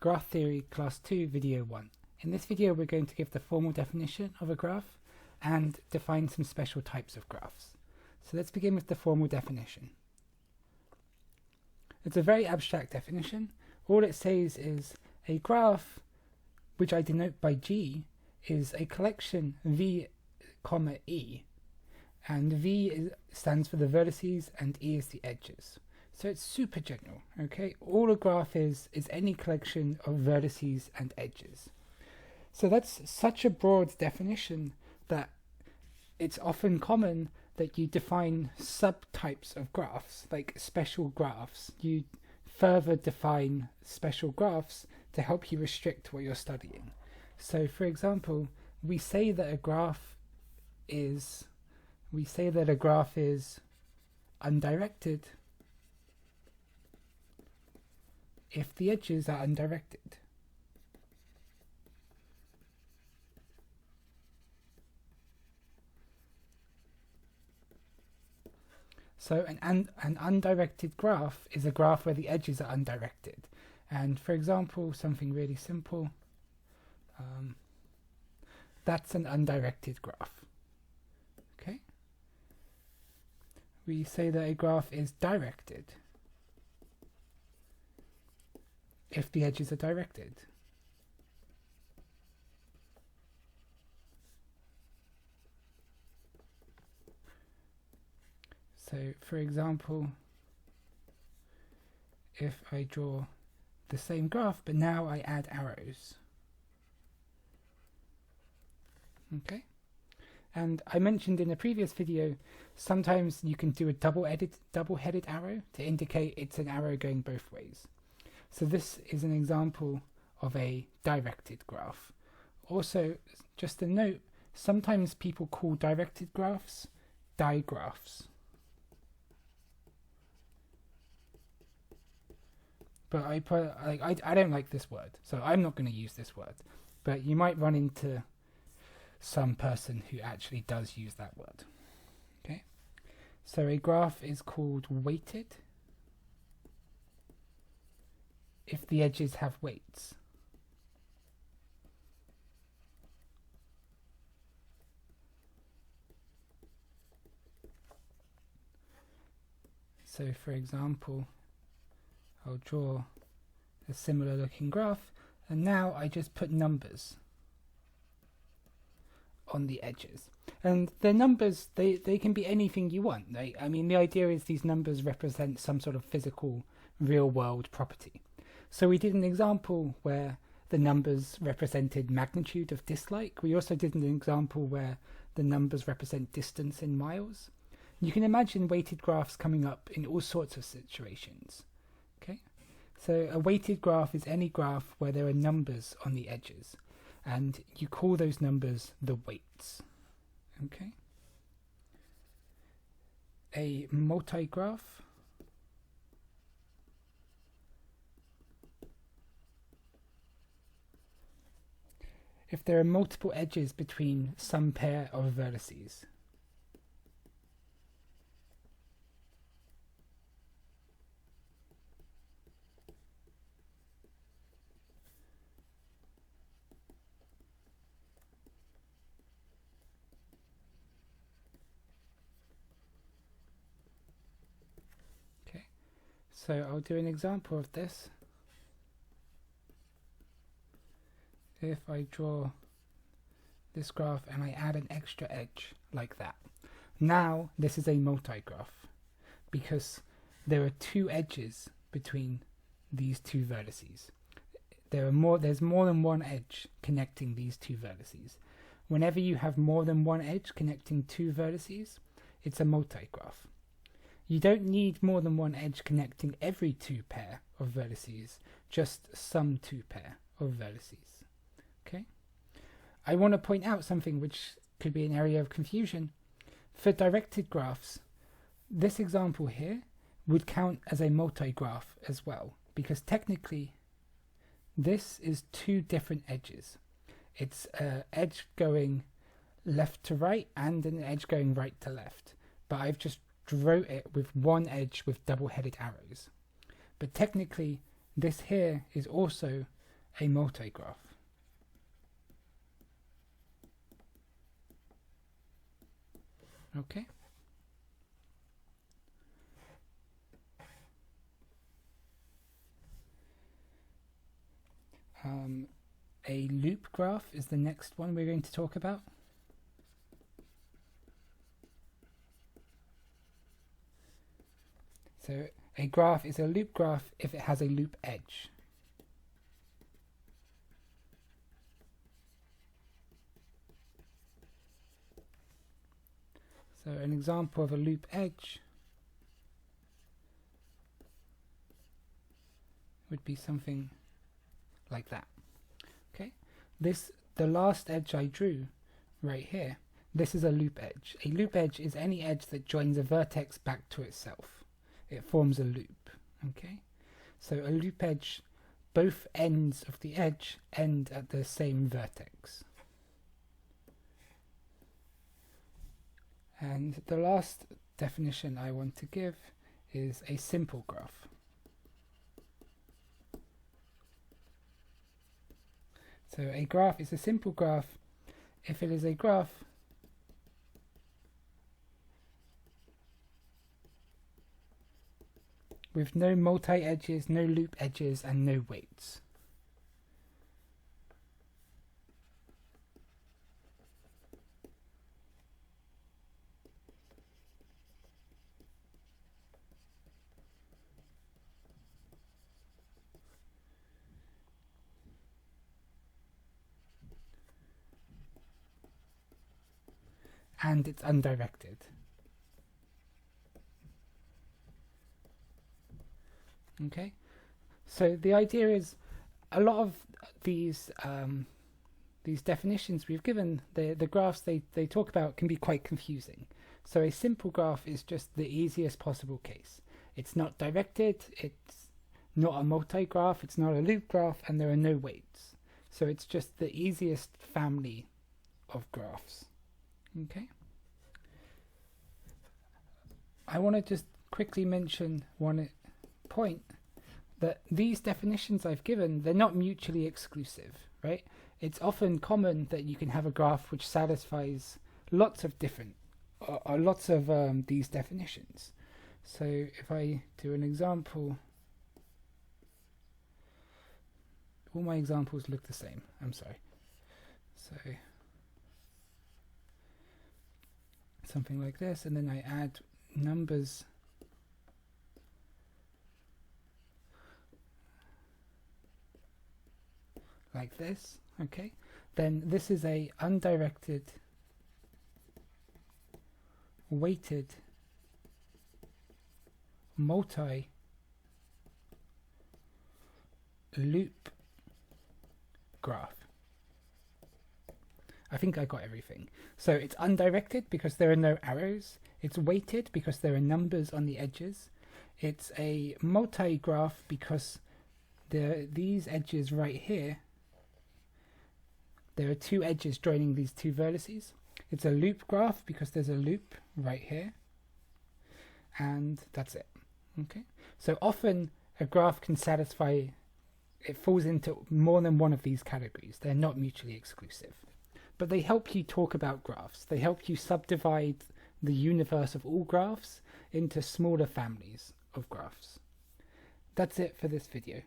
Graph Theory Class 2 Video 1. In this video we're going to give the formal definition of a graph and define some special types of graphs. So let's begin with the formal definition. It's a very abstract definition. All it says is a graph, which I denote by G, is a collection V, E, and V stands for the vertices and E is the edges. So it's super general, okay? All a graph is any collection of vertices and edges. So that's such a broad definition that it's often common that you define subtypes of graphs, like special graphs. You further define special graphs to help you restrict what you're studying. So for example, we say that a graph is undirected if the edges are undirected. So an undirected graph is a graph where the edges are undirected. And for example, something really simple, that's an undirected graph. Okay? We say that a graph is directed if the edges are directed. So for example, if I draw the same graph but now I add arrows. Okay? And I mentioned in a previous video, sometimes you can do a double-headed arrow to indicate it's an arrow going both ways. So this is an example of a directed graph. Also, just a note, sometimes people call directed graphs digraphs. But I don't like this word, so I'm not going to use this word. But you might run into some person who actually does use that word. Okay? So a graph is called weighted if the edges have weights. So for example, I'll draw a similar looking graph and now I just put numbers on the edges. And the numbers, they can be anything you want. I mean, the idea is these numbers represent some sort of physical, real-world property. So we did an example where the numbers represented magnitude of dislike. We also did an example where the numbers represent distance in miles. You can imagine weighted graphs coming up in all sorts of situations. Okay? So a weighted graph is any graph where there are numbers on the edges, and you call those numbers the weights. Okay? A multigraph if there are multiple edges between some pair of vertices. Okay, so I'll do an example of this. If I draw this graph and I add an extra edge like that, now this is a multigraph because there are two edges between these two vertices. There's more than one edge connecting these two vertices. Whenever you have more than one edge connecting two vertices, it's a multigraph. You don't need more than one edge connecting every two pair of vertices, just some two pair of vertices. Okay? I want to point out something which could be an area of confusion. For directed graphs, this example here would count as a multigraph as well, because technically this is two different edges. It's an edge going left to right and an edge going right to left, but I've just wrote it with one edge with double-headed arrows. But technically this here is also a multigraph. Okay. A loop graph is the next one we're going to talk about. So a graph is a loop graph if it has a loop edge. So an example of a loop edge would be something like that. Okay, the last edge I drew right here, this is a loop edge. A loop edge is any edge that joins a vertex back to itself. It forms a loop. Okay, so a loop edge, both ends of the edge end at the same vertex. And the last definition I want to give is a simple graph. So a graph is a simple graph if it is a graph with no multi-edges, no loop edges, and no weights. And it's undirected. Okay, so the idea is a lot of these definitions we've given, the graphs they talk about can be quite confusing. So a simple graph is just the easiest possible case. It's not directed, it's not a multi-graph, it's not a loop graph, and there are no weights. So it's just the easiest family of graphs. Okay. I want to just quickly mention one point, that these definitions I've given, they're not mutually exclusive, right? It's often common that you can have a graph which satisfies lots of different, or lots of these definitions. So if I do an example, all my examples look the same, I'm sorry. So something like this, and then I add numbers like this. Okay, then this is a undirected weighted multi loop graph. I think I got everything. So it's undirected because there are no arrows. It's weighted because there are numbers on the edges. It's a multi-graph because these edges right here, there are two edges joining these two vertices. It's a loop graph because there's a loop right here. And that's it. Okay. So often a graph can satisfy, it falls into more than one of these categories. They're not mutually exclusive. But they help you talk about graphs. They help you subdivide the universe of all graphs into smaller families of graphs. That's it for this video.